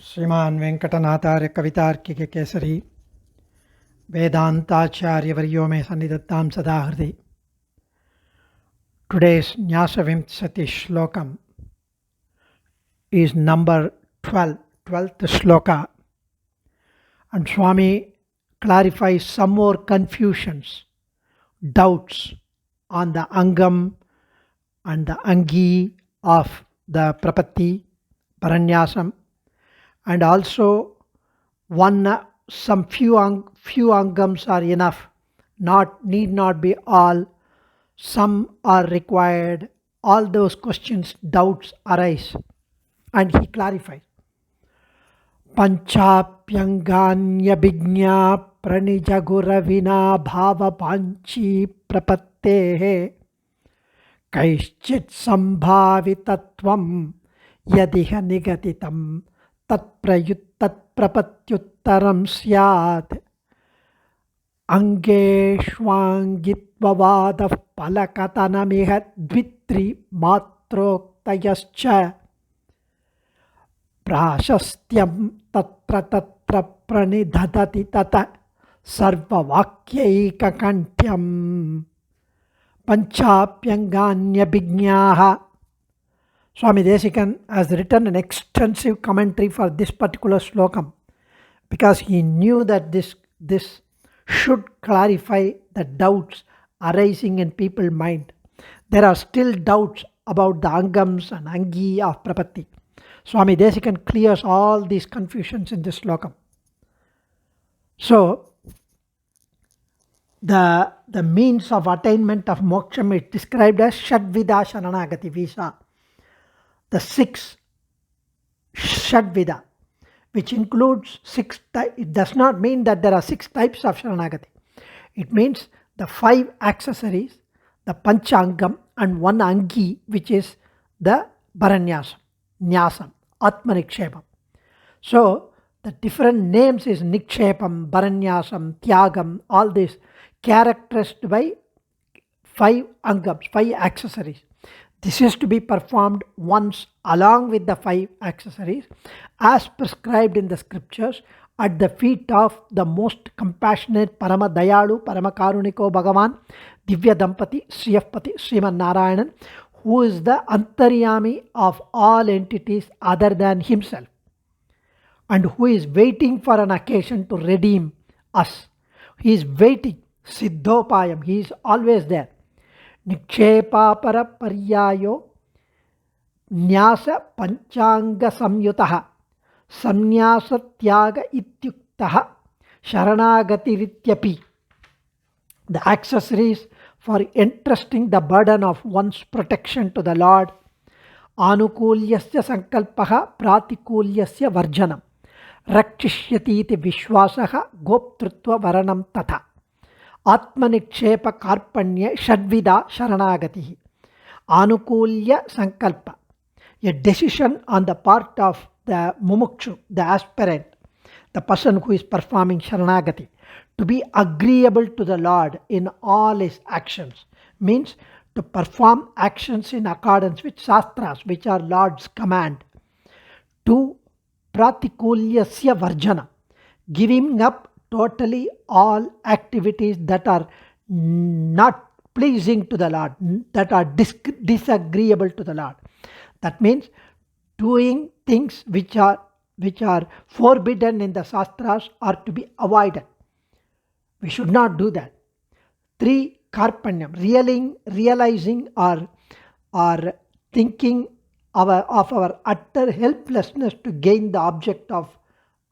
श्रीमान वेंकटनाथार्य कवितार्किक केसरी वेदांताचार्य वर्यो में सन्निधत्तां सदा हृदि. Today's Nyaasa Vimshati Shlokam is number 12, 12th shloka, and Swami clarifies some more confusions, doubts on the Angam and the Angi of the Prapatti, Paranyasam, and also some few Angams are enough, need not be all. Some are required. All those questions, doubts arise, and he clarifies. Panchapyanganya bhignya pranijaguravina bhava panchi prapattehe kaischit sambhavitatvam yadiha nigatitam tatprapatyuttaram syat angeshwangitvavadah palakatanamiha dvitri matroktayascha prasastyam tatra pranidhadati tata sarvavakyaikakantyam panchapyanganya bhignaha. Swami Dasakam has written an extensive commentary for this particular slokam because he knew that this should clarify the doubts arising in people's mind. There are still doubts about the Angams and Angi of Prapatti. Swami Dasakam clears all these confusions in this slokam. So, the means of attainment of moksham is described as Shadvida Sharanagati Visa. The 6 Shadvida, which includes 6 types. It does not mean that there are 6 types of Sharanagati. It means the 5 accessories, the Panchangam, and 1 Angi, which is the Paranyasam, Nyasam, Atmanikshepam. So, the different names is Nikshepam, Paranyasam, Tyagam, all this characterized by 5 Angams, 5 accessories. This is to be performed once along with the 5 accessories as prescribed in the scriptures at the feet of the most compassionate Parama Dayalu, Parama Karuniko Bhagavan, Divya Dampati, Sriyapati, Sriman Narayanan, who is the Antaryami of all entities other than himself, and who is waiting for an occasion to redeem us. He is waiting, Siddhopayam, he is always there. Nikshepapara paryayo Nyaasa panchanga samyutaha samnyasa tyaga ityuktaha sharanagatirityapi. The accessories for entrusting the burden of one's protection to the Lord. Anukulyasya sankalpaha pratikulyasya varjanam rakshishyati iti vishwasaha goptrutva varanam tatha. Atmanikshepa karpanya shadvida sharanagati. Anukulya sankalpa, a decision on the part of the mumukshu, the aspirant, the person who is performing sharanagati, to be agreeable to the Lord in all his actions, means to perform actions in accordance with shastras, which are Lord's command. 2. Pratikulyasya varjana, giving up totally all activities that are not pleasing to the Lord, that are disagreeable to the Lord. That means doing things which are forbidden in the shastras are to be avoided. We should not do that. 3. Karpanyam, realizing or thinking of our utter helplessness to gain the object of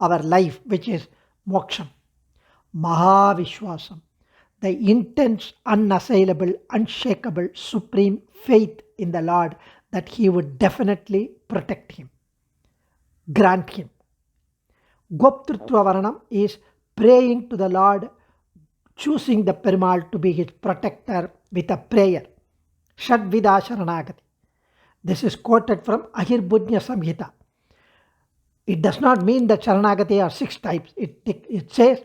our life, which is moksham. Mahavishwasam, the intense, unassailable, unshakable, supreme faith in the Lord that he would definitely protect him, grant him. Goptrutva varanam is praying to the Lord, choosing the Perumal to be his protector with a prayer. Shadvida Sharanagati. This is quoted from Ahirbudnya Samhita. It does not mean that Sharanagati are 6 types. It says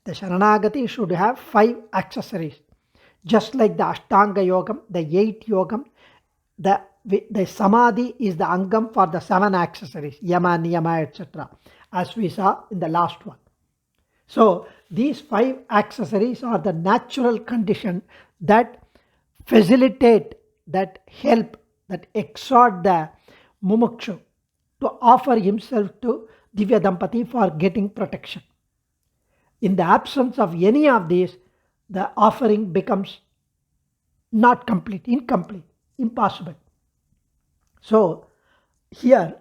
the Sharanagati should have 5 accessories. Just like the Ashtanga Yogam, the 8 Yogam, the the samadhi is the angam for the 7 accessories, yama, niyama, etc., as we saw in the last one. So these 5 accessories are the natural condition that facilitate, that help, that exhort the mumukshu to offer himself to Divya Dampati for getting protection. In the absence of any of these, the offering becomes not complete, incomplete, impossible. So here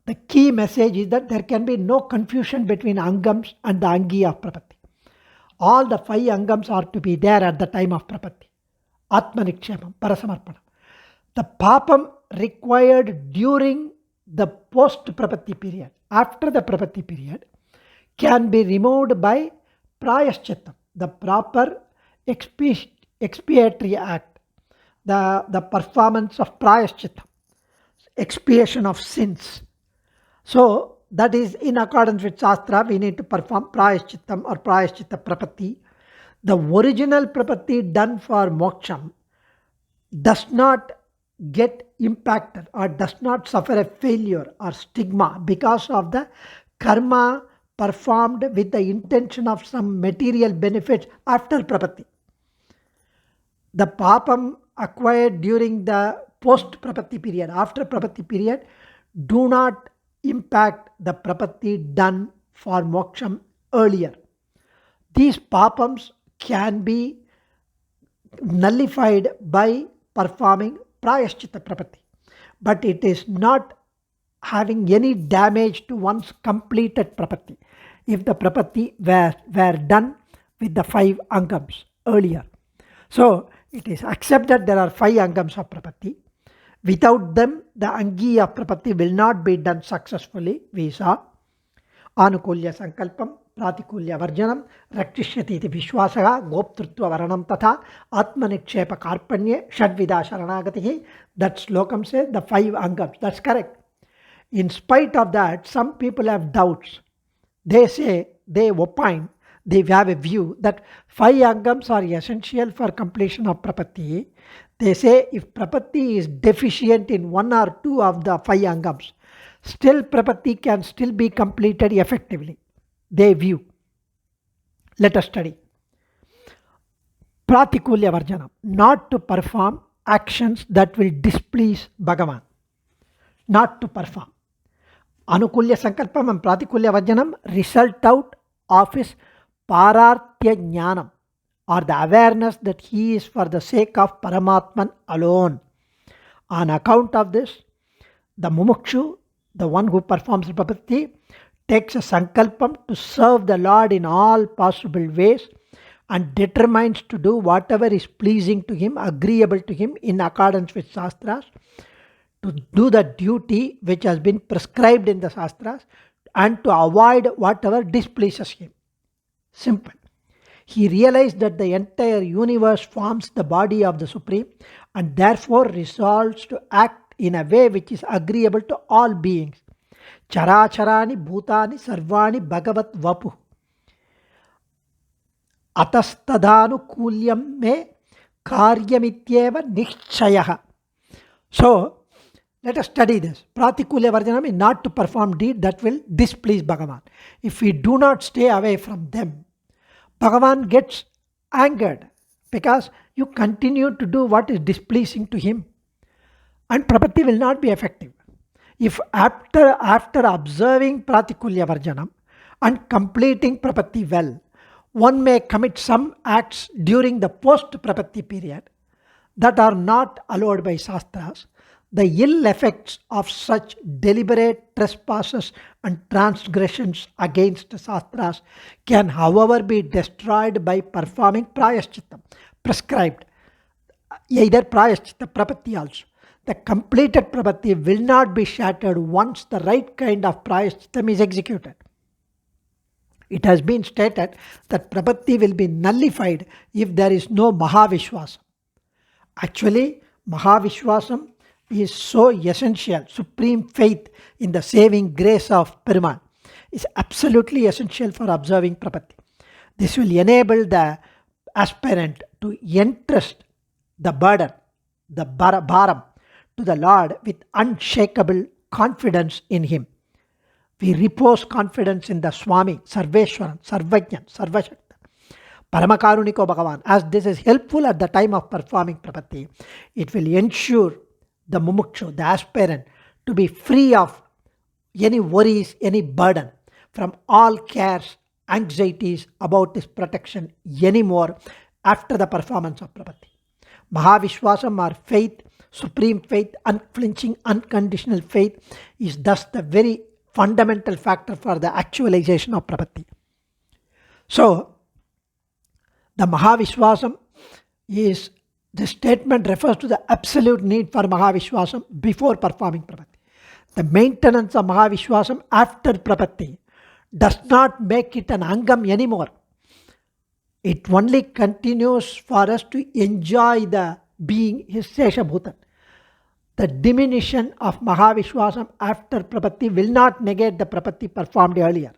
the key message is that there can be no confusion between angams and the angi of prapatti. All the 5 angams are to be there at the time of prapatti. Atmanikshemam, Parasamarpanam. The papam required during the post-prapatti period, after the prapatti period, can be removed by prayaschittam, the proper expiatory act, the performance of prayaschittam, expiation of sins. So that is in accordance with Shastra, we need to perform prayaschittam or prayaschitta prapatti. The original prapatti done for moksham does not get impacted or does not suffer a failure or stigma because of the karma performed with the intention of some material benefits after prapatti. The papam acquired during the post prapatti period, after prapatti period, do not impact the prapatti done for moksham earlier. These papams can be nullified by performing prayaschitta prapatti, but it is not having any damage to one's completed prapatti if the prapatti were done with the 5 angams earlier. So it is accepted there are 5 angams of prapatti. Without them, the angi of prapatti will not be done successfully. We saw anukulya sankalpam, pratikulya varjanam, rakshishyati iti vishwasaha, goptrutva varanam tatha, atmanikshepa karpanye, shadvida sharanagatihi. That slokam says the 5 angams. That's correct. In spite of that, some people have doubts. They say, they opine, they have a view that 5 angams are essential for completion of prapatti. They say if prapatti is deficient in 1 or 2 of the 5 angams, still prapatti can still be completed effectively. They view. Let us study. Pratikulya varjanam, not to perform actions that will displease Bhagavan. Not to perform. Anukulya sankalpam and pratikulya varjanam result out of his pararthya jnanam, or the awareness that he is for the sake of Paramatman alone. On account of this, the mumukshu, the one who performs prapatti, takes a sankalpam to serve the Lord in all possible ways and determines to do whatever is pleasing to him, agreeable to him in accordance with Shastras, to do the duty which has been prescribed in the Shastras and to avoid whatever displeases him. Simple. He realized that the entire universe forms the body of the Supreme and therefore resolves to act in a way which is agreeable to all beings. Characharani bhutani sarvani bhagavat vapu. Atastadhanu kulyam me karyamityeva nichchayaha. So, let us study this. Pratikulya varjanam is not to perform deed that will displease Bhagavan. If we do not stay away from them, Bhagavan gets angered because you continue to do what is displeasing to him, and prapatti will not be effective. If after observing pratikulya varjanam and completing prapatti well, one may commit some acts during the post prapatti period that are not allowed by Shastras, the ill effects of such deliberate trespasses and transgressions against Shastras can, however, be destroyed by performing prayaschitta, prescribed, either prayaschitta prapatti also. The completed prapatti will not be shattered once the right kind of prayaschitta is executed. It has been stated that prapatti will be nullified if there is no Mahavishwasam. Actually, Mahavishwasam is so essential. Supreme faith in the saving grace of Perumal is absolutely essential for observing prapatti. This will enable the aspirant to entrust the burden, the bharam, to the Lord with unshakable confidence in Him. We repose confidence in the Swami, Sarveshwaran, Sarvajnan, Sarvashakta, Paramakaruniko Bhagavan. As this is helpful at the time of performing prapatti, it will ensure the mumukshu, the aspirant, to be free of any worries, any burden, from all cares, anxieties about his protection anymore after the performance of prapatti. Mahavishwasam, or faith, supreme faith, unflinching, unconditional faith, is thus the very fundamental factor for the actualization of prapatti. So, the Mahavishwasam is, the statement refers to the absolute need for Mahavishwasam before performing prapatti. The maintenance of Mahavishwasam after prapatti does not make it an angam anymore. It only continues for us to enjoy the being his Seshabhutan. The diminution of Mahavishwasam after prapatti will not negate the prapatti performed earlier.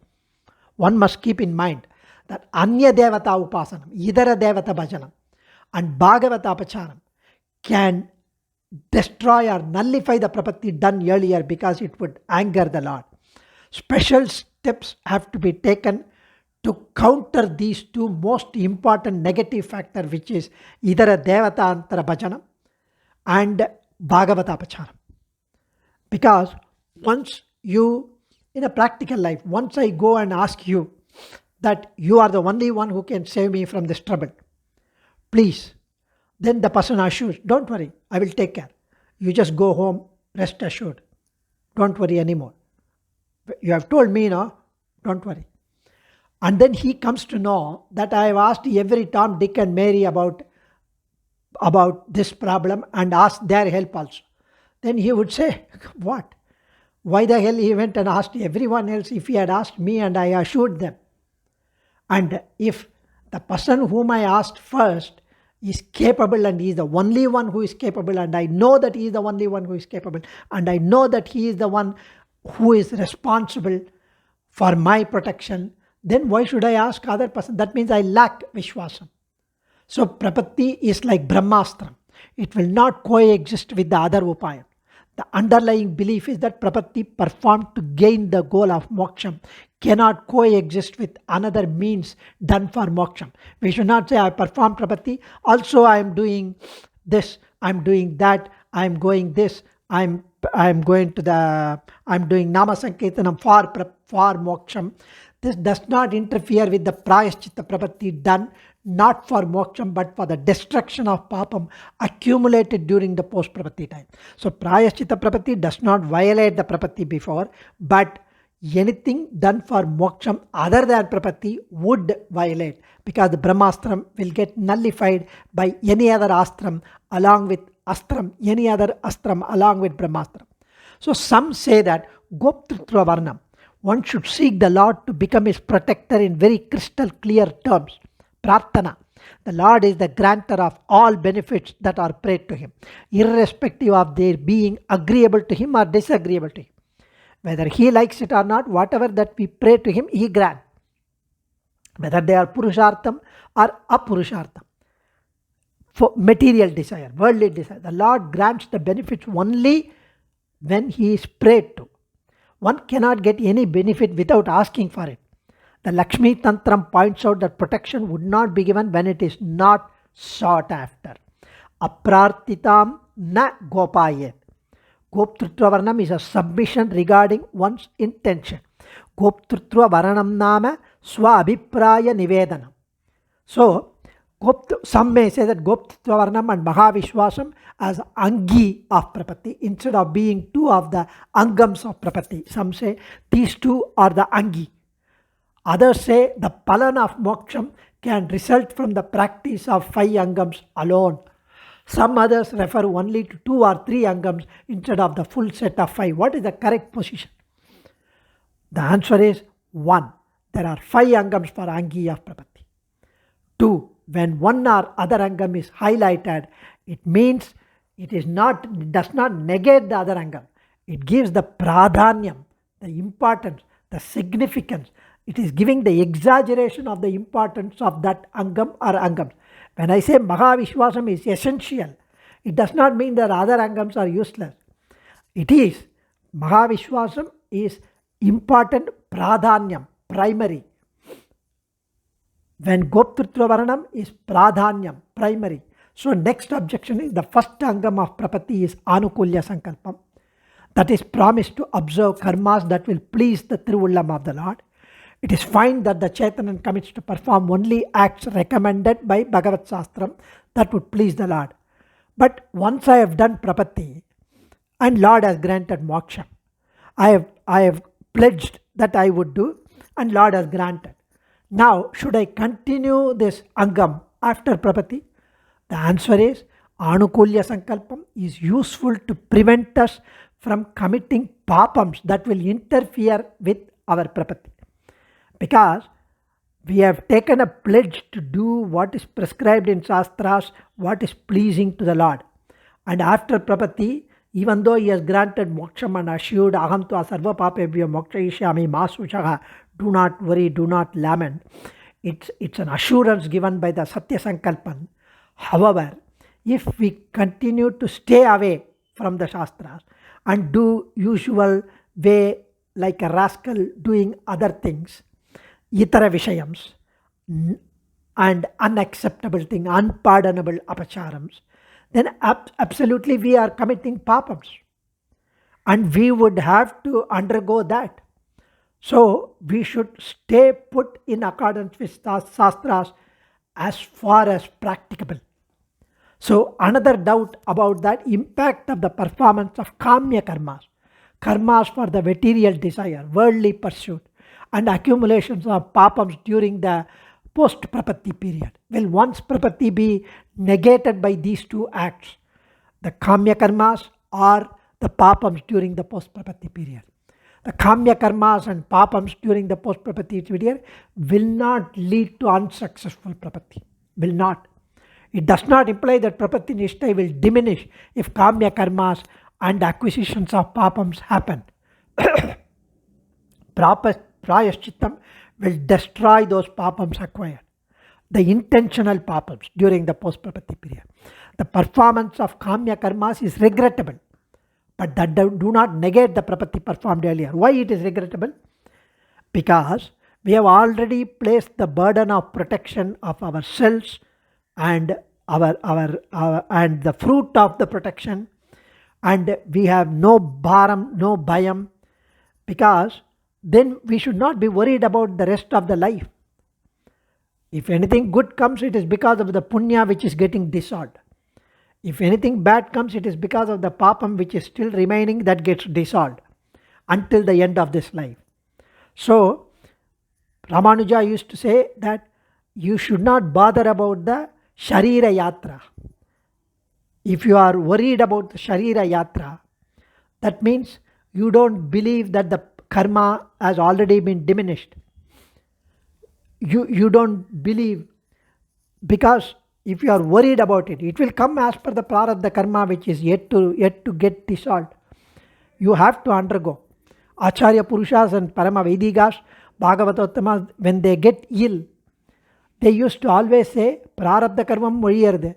One must keep in mind that Anya Devata Upasanam, Idara Devata Bhajanam, and Bhagavata Apacharam can destroy or nullify the prapatti done earlier because it would anger the Lord. Special steps have to be taken to counter these two most important negative factors, which is either a Devata Antara Bhajanam and Bhagavata Apacharam. Because once you, in a practical life, once I go and ask you that you are the only one who can save me from this trouble, please, then the person assures, don't worry, I will take care. You just go home, rest assured. Don't worry anymore. You have told me, no? Don't worry. And then he comes to know that I have asked every Tom, Dick and Mary about this problem and asked their help also. Then he would say, what? Why the hell he went and asked everyone else if he had asked me and I assured them? And if the person whom I asked first is capable and he is the only one who is capable, and I know that he is the only one who is capable, and I know that he is the one who is responsible for my protection, then why should I ask other person? That means I lack Vishwasam. So prapatti is like Brahmastram. It will not coexist with the other upaya. The underlying belief is that prapatti performed to gain the goal of moksham cannot coexist with another means done for moksham. We should not say I perform prapatti, also I am doing this, I am doing that, I am going this, I am doing Nama Sankirtanam for moksham. This does not interfere with the prayaschitta prapatti done not for moksham but for the destruction of papam accumulated during the post prapatti time. So prayaschitta prapatti does not violate the prapatti before, but anything done for moksham other than prapatti would violate, because the Brahmastram will get nullified by any other astram along with astram, any other astram along with Brahmastram. So some say that Goptrutva Varnam, one should seek the Lord to become his protector in very crystal clear terms. Prarthana. The Lord is the granter of all benefits that are prayed to him, irrespective of their being agreeable to him or disagreeable to him. Whether he likes it or not, whatever that we pray to him, he grants. Whether they are Purushartham or Apurushartham. For material desire, worldly desire, the Lord grants the benefits only when he is prayed to. One cannot get any benefit without asking for it. The Lakshmi Tantram points out that protection would not be given when it is not sought after. Aprartitam na gopayet. Goptrutva Varnam is a submission regarding one's intention. Goptrutva Varanam nama swa abhipraya nivedanam. So, some may say that Goptrutva Varnam and Mahavishwasam as Angi of Prapatti instead of being two of the Angams of Prapatti. Some say these two are the Angi. Others say the Palan of Moksham can result from the practice of 5 Angams alone. Some others refer only to 2 or 3 Angams instead of the full set of 5. What is the correct position? The answer is 1. There are 5 Angams for Angi of Prapatti. 2. When one or other Angam is highlighted, it means it does not negate the other Angam. It gives the pradhanyam, the importance, the significance. It is giving the exaggeration of the importance of that Angam or Angams. When I say Mahavishwasam is essential, It does not mean that other angams are useless. It is. Mahavishwasam is important, pradhanyam, primary. When Goptrutva Varanam is pradhanyam, primary. So next objection is the first angam of prapatti is anukulya sankalpam. That is promise to observe karmas that will please the Tiruvullam of the Lord. It is fine that the Chaitanan commits to perform only acts recommended by Bhagavat Shastram that would please the Lord. But once I have done prapatti and Lord has granted moksha, I have pledged that I would do and Lord has granted. Now, should I continue this angam after prapatti? The answer is anukulya sankalpam is useful to prevent us from committing papams that will interfere with our prapatti. Because we have taken a pledge to do what is prescribed in Shastras, what is pleasing to the Lord. And after prapatti, even though he has granted moksham and assured aham tva sarva papebhyo mokshayishyami ma suchaha, do not worry, do not lament. It's an assurance given by the Satya Sankalpan. However, if we continue to stay away from the Shastras and do usual way like a rascal doing other things, itara vishayams, and unacceptable thing, unpardonable apacharams, then absolutely we are committing papams. And we would have to undergo that. So we should stay put in accordance with Shastras as far as practicable. So another doubt about that impact of the performance of kamya karmas for the material desire, worldly pursuit, and accumulations of papams during the post-prapatti period. Will once prapatti be negated by these two acts, the kamya karmas or the papams during the post-prapatti period? The kamya karmas and papams during the post-prapatti period will not lead to unsuccessful prapatti. Will not. It does not imply that prapatti nishtha will diminish if kamya karmas and acquisitions of papams happen. Prayashchittam will destroy those papams acquired, the intentional papams during the post-prapatti period. The performance of kamya karmas is regrettable, but that do not negate the prapatti performed earlier. Why it is regrettable? Because we have already placed the burden of protection of ourselves and and the fruit of the protection, and we have no bharam, no bhayam, because then we should not be worried about the rest of the life. If anything good comes, it is because of the punya which is getting dissolved. If anything bad comes, it is because of the papam which is still remaining that gets dissolved until the end of this life. So Ramanujaya used to say that you should not bother about the Sharira Yatra. If you are worried about the Sharira Yatra, that means you don't believe that the karma has already been diminished. You don't believe, because if you are worried about it, it will come as per the prarabdha karma which is yet to get dissolved. You have to undergo. Acharya Purushas and Parama Vedigas, Bhagavatottamas, when they get ill, they used to always say, prarabdha karmam moliyarde.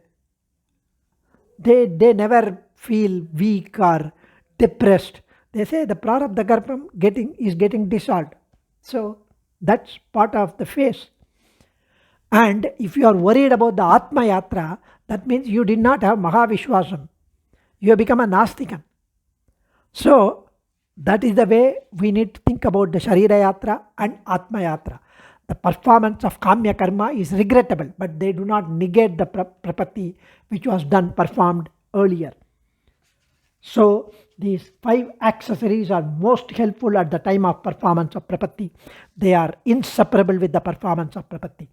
They never feel weak or depressed. They say the prarabdha karmam is getting dissolved. So that's part of the phase. And if you are worried about the Atma Yatra, that means you did not have Mahavishwasam. You have become a Nastikan. So that is the way we need to think about the Sharira Yatra and Atma Yatra. The performance of Kamya Karma is regrettable, but they do not negate the prapatti which was performed earlier. So these 5 accessories are most helpful at the time of performance of prapatti. They are inseparable with the performance of prapatti.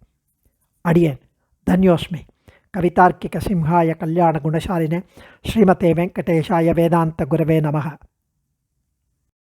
Adiyen, Dhanyosmi, Kavitarkika Simhaya Kalyana Gunashaline, Srimathe Venkateshaya Vedanta Gurave Namaha.